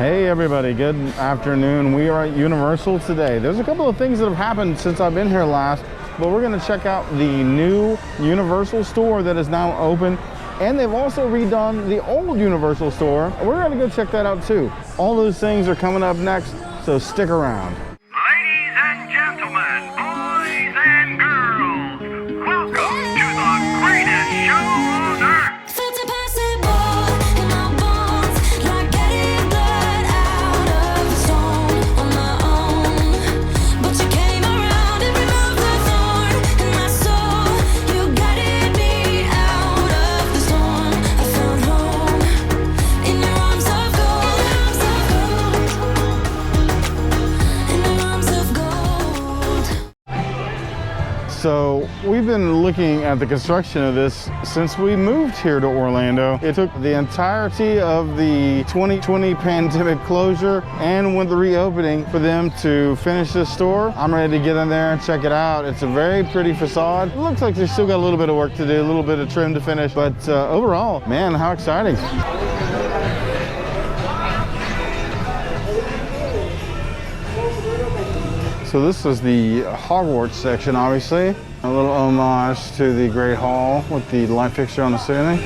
Hey everybody, good afternoon. We are at Universal today. There's a couple of things that have happened since I've been here last, but we're gonna check out the new Universal store that is now open, and they've also redone the old Universal store. We're gonna go check that out too. All those things are coming up next, so stick around. Ladies and gentlemen, boys and girls, welcome to the greatest show on earth. So we've been looking at the construction of this since we moved here to Orlando. It took the entirety of the 2020 pandemic closure and with the reopening for them to finish this store. I'm ready to get in there and check it out. It's a very pretty facade. It looks like they've still got a little bit of work to do, a little bit of trim to finish, but overall, man, how exciting. So this is the Hogwarts section, obviously. A little homage to the Great Hall with the light fixture on the ceiling.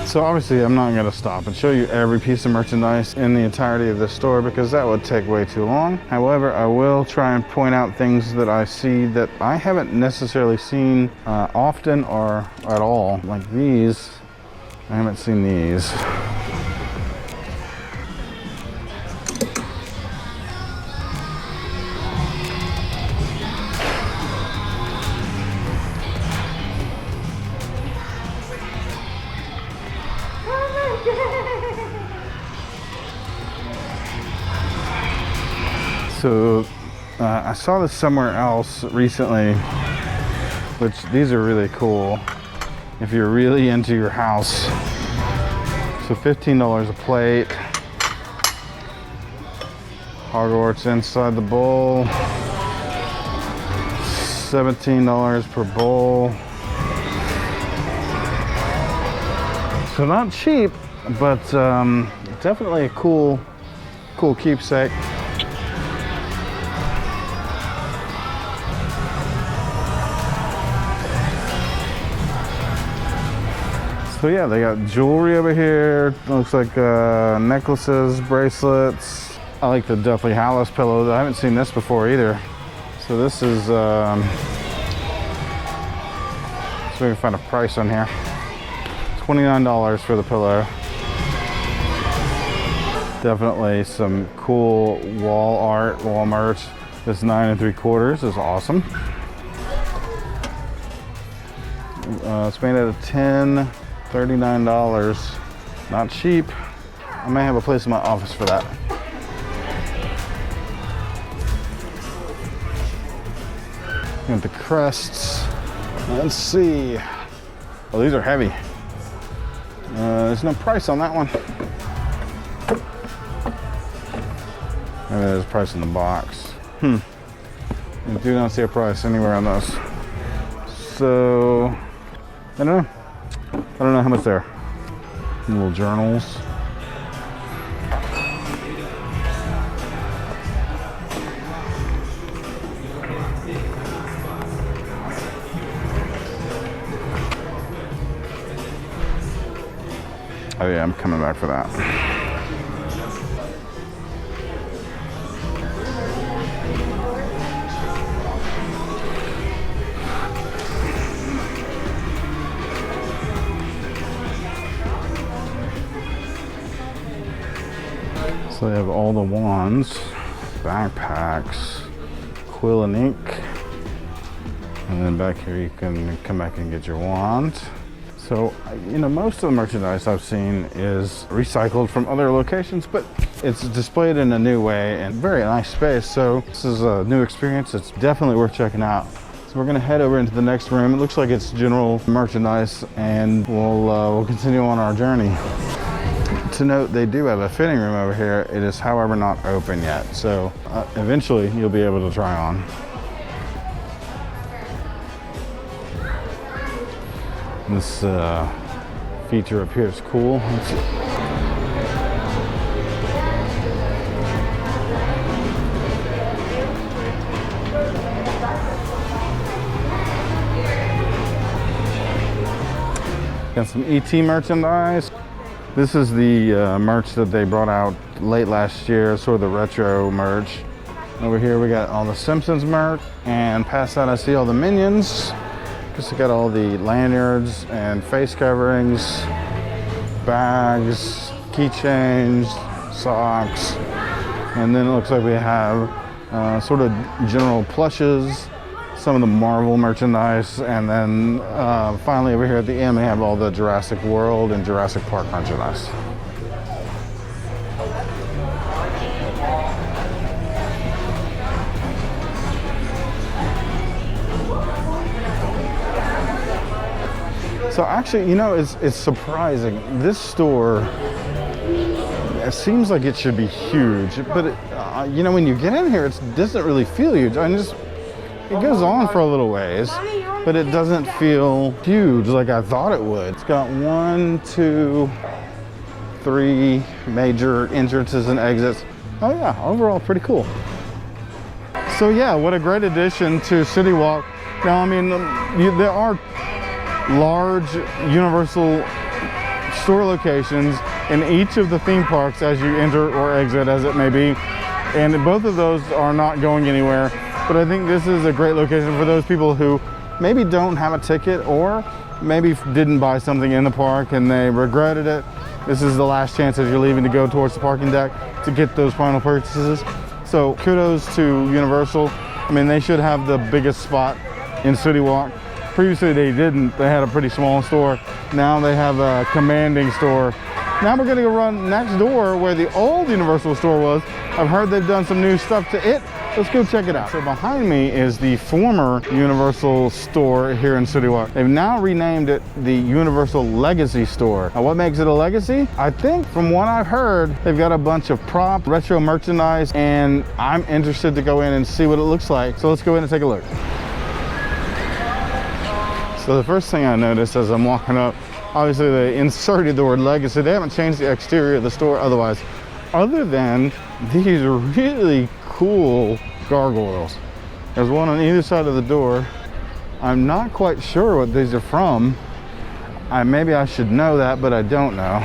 So obviously I'm not gonna stop and show you every piece of merchandise in the entirety of the store because that would take way too long. However, I will try and point out things that I see that I haven't necessarily seen often or at all. Like these. I haven't seen these. So I saw this somewhere else recently, which these are really cool. If you're really into your house. So $15 a plate. Hogwarts inside the bowl. $17 per bowl. So not cheap, but definitely a cool keepsake. So yeah, they got jewelry over here. Looks like necklaces, bracelets. I like the Deathly Hallows pillow. I haven't seen this before either. So this is, so we can find a price on here. $29 for the pillow. Definitely some cool wall art, wall merch. This 9 3/4 is awesome. It's made out of tin. $39, not cheap. I may have a place in my office for that. Got the crests. Let's see. Oh, these are heavy. There's no price on that one. Maybe there's a price in the box. I do not see a price anywhere on those. So, I don't know. I don't know how much they're. Little journals. Oh yeah, I'm coming back for that. So they have all the wands, backpacks, quill and ink, and then back here you can come back and get your wand. So, you know, most of the merchandise I've seen is recycled from other locations, but it's displayed in a new way and very nice space. So this is a new experience. It's definitely worth checking out. So we're gonna head over into the next room. It looks like it's general merchandise, and we'll continue on our journey. To note, they do have a fitting room over here. It is, however, not open yet. So eventually you'll be able to try on. This feature up here is cool. Got some ET merchandise. This is the merch that they brought out late last year, sort of the retro merch. Over here we got all the Simpsons merch, and past that I see all the Minions. Just got all the lanyards and face coverings, bags, keychains, socks, and then it looks like we have sort of general plushes, some of the Marvel merchandise, and then finally over here at the end we have all the Jurassic World and Jurassic Park merchandise. So actually, you know, it's surprising. This store, it seems like it should be huge, but you know, when you get in here, it doesn't really feel huge. I mean, it goes on for a little ways, but it doesn't feel huge like I thought it would. It's got 1, 2, 3 major entrances and exits. Oh yeah, overall pretty cool. So yeah, what a great addition to Citywalk. Now, I mean, there are large Universal store locations in each of the theme parks as you enter or exit, as it may be, and both of those are not going anywhere. But I think this is a great location for those people who maybe don't have a ticket or maybe didn't buy something in the park and they regretted it. This is the last chance as you're leaving to go towards the parking deck to get those final purchases. So kudos to Universal. I mean, they should have the biggest spot in Citywalk. Previously they didn't. They had a pretty small store. Now they have a commanding store. Now we're gonna go run next door where the old Universal store was. I've heard they've done some new stuff to it. Let's go check it out. So behind me is the former Universal store here in Citywalk. They've now renamed it the Universal Legacy Store. Now what makes it a legacy? I think from what I've heard, they've got a bunch of prop, retro merchandise, and I'm interested to go in and see what it looks like. So let's go in and take a look. So the first thing I noticed as I'm walking up, obviously they inserted the word legacy. They haven't changed the exterior of the store otherwise, other than these really cool gargoyles. There's one on either side of the door. I'm not quite sure what these are from. Maybe I should know that, but I don't know.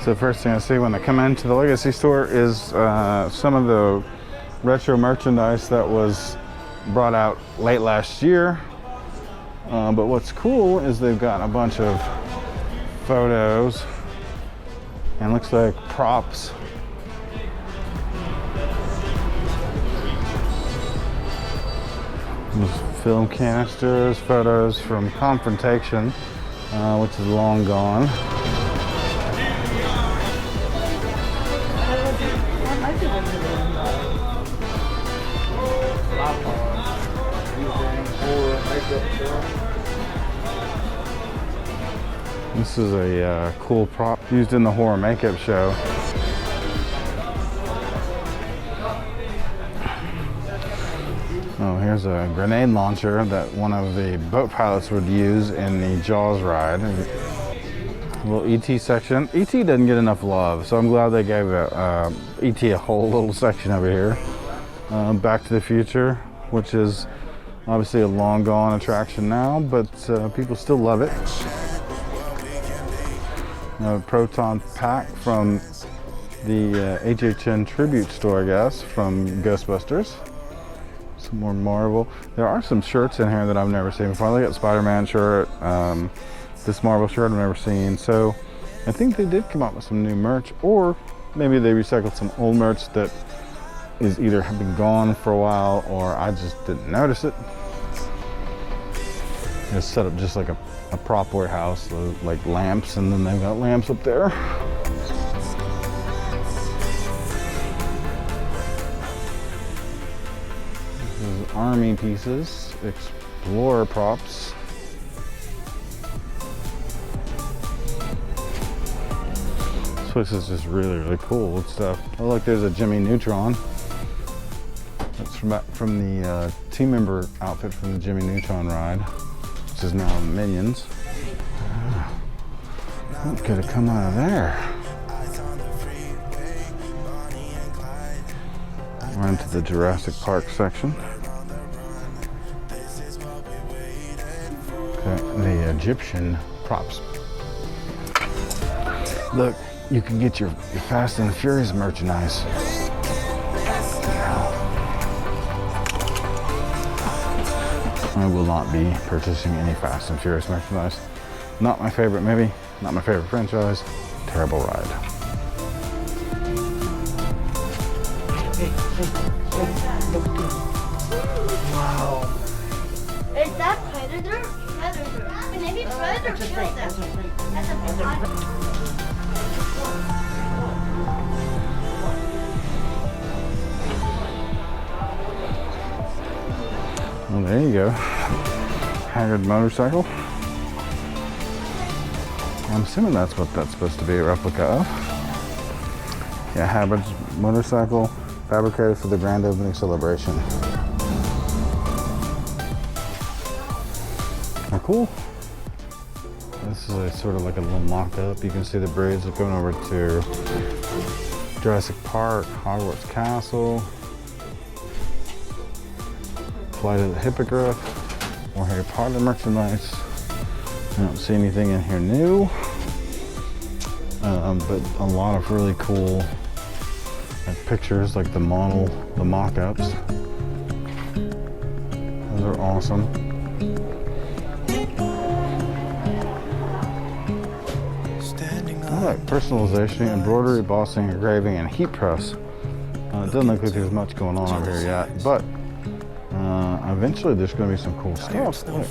So the first thing I see when I come into the Legacy store is some of the retro merchandise that was brought out late last year. But what's cool is they've got a bunch of photos and looks like props. There's film canisters, photos from Confrontation, which is long gone. This is a cool prop used in the horror makeup show. Oh, here's a grenade launcher that one of the boat pilots would use in the Jaws ride. A little ET section. ET doesn't get enough love, so I'm glad they gave ET a whole little section over here. Back to the Future, which is obviously a long gone attraction now, but people still love it. A proton pack from the HHN tribute store, I guess, from Ghostbusters. Some more Marvel. There are some shirts in here that I've never seen before. They got Spider-Man shirt, this Marvel shirt I've never seen. So I think they did come up with some new merch, or maybe they recycled some old merch that is either have been gone for a while or I just didn't notice it. It's set up just like a prop warehouse, like lamps, and then they've got lamps up there. This is army pieces, explorer props. This place is just really, really cool with stuff. Oh look, there's a Jimmy Neutron. That's from the team member outfit from the Jimmy Neutron ride, which is now Minions. What could have come out of there? We're into the Jurassic Park section. The Egyptian props. Look, you can get your Fast and Furious merchandise. I will not be purchasing any Fast and Furious merchandise. Not my favorite movie, not my favorite franchise. Terrible ride. Wow. Is that predator? Predator. Maybe predator killed them. That's a big one. Well, there you go. Haggard motorcycle. I'm assuming that's what that's supposed to be a replica of. Yeah, Haggard's motorcycle fabricated for the grand opening celebration. Oh, cool. This is a sort of like a little mock-up. You can see the bridge going over to Jurassic Park, Hogwarts Castle, Flight of the Hippogriff, more Harry Potter merchandise. I don't see anything in here new, but a lot of really cool pictures, like the model, the mock-ups. Those are awesome. I like personalization, embroidery, embossing, engraving, and heat press. It doesn't look like there's much going on over here yet, but eventually there's going to be some cool stuff. Look.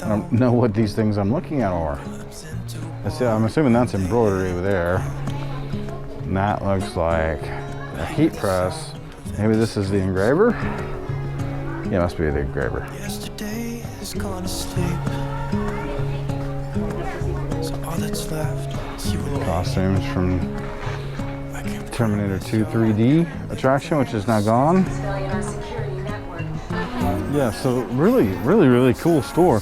I don't know what these things I'm looking at are. I'm assuming that's embroidery over there. And that looks like a heat press. Maybe this is the engraver? Yeah, it must be the engraver. Yesterday is gone to sleep. So all that's left is you and me. Costumes from Terminator 2 3D attraction, which is now gone. Yeah, so really cool store.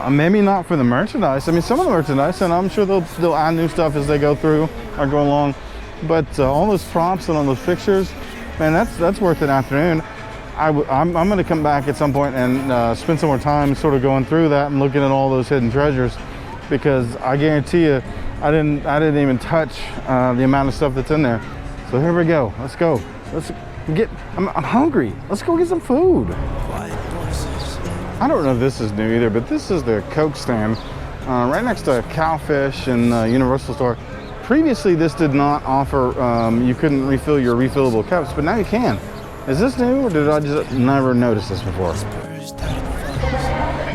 Maybe not for the merchandise. I mean, some of the merchandise, and I'm sure they'll add new stuff as they go through or go along. But all those props and all those fixtures, man, that's worth an afternoon. I'm going to come back at some point and spend some more time sort of going through that and looking at all those hidden treasures, because I guarantee you, I didn't even touch the amount of stuff that's in there. So here we go. Let's go. Let's get. I'm hungry. Let's go get some food. I don't know if this is new either, but this is the Coke stand right next to Cowfish and Universal Store. Previously, this did not offer, you couldn't refill your refillable cups, but now you can. Is this new, or did I just never notice this before?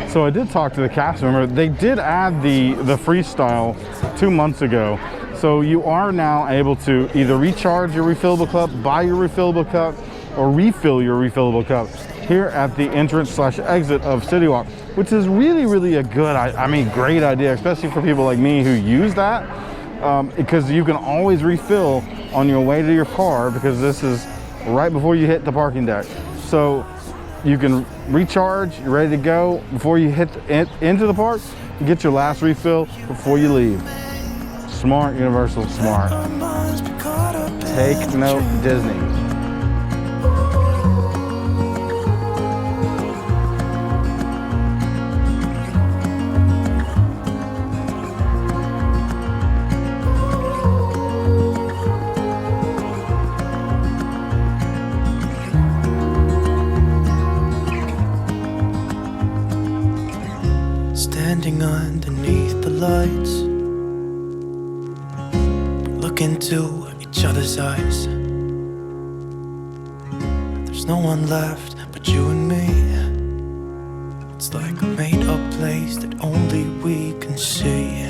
So I did talk to the cast member. They did add the freestyle 2 months ago. So you are now able to either recharge your refillable cup, buy your refillable cup, or refill your refillable cup here at the entrance/exit of Citywalk, which is really a good, great idea, especially for people like me who use that, because you can always refill on your way to your car, because this is right before you hit the parking deck. So you can recharge, you're ready to go before you hit into the park, and get your last refill before you leave. Smart, Universal, smart. Take note, Disney. Standing underneath the lights, look into each other's eyes. There's no one left but you and me. It's like a made-up place that only we can see.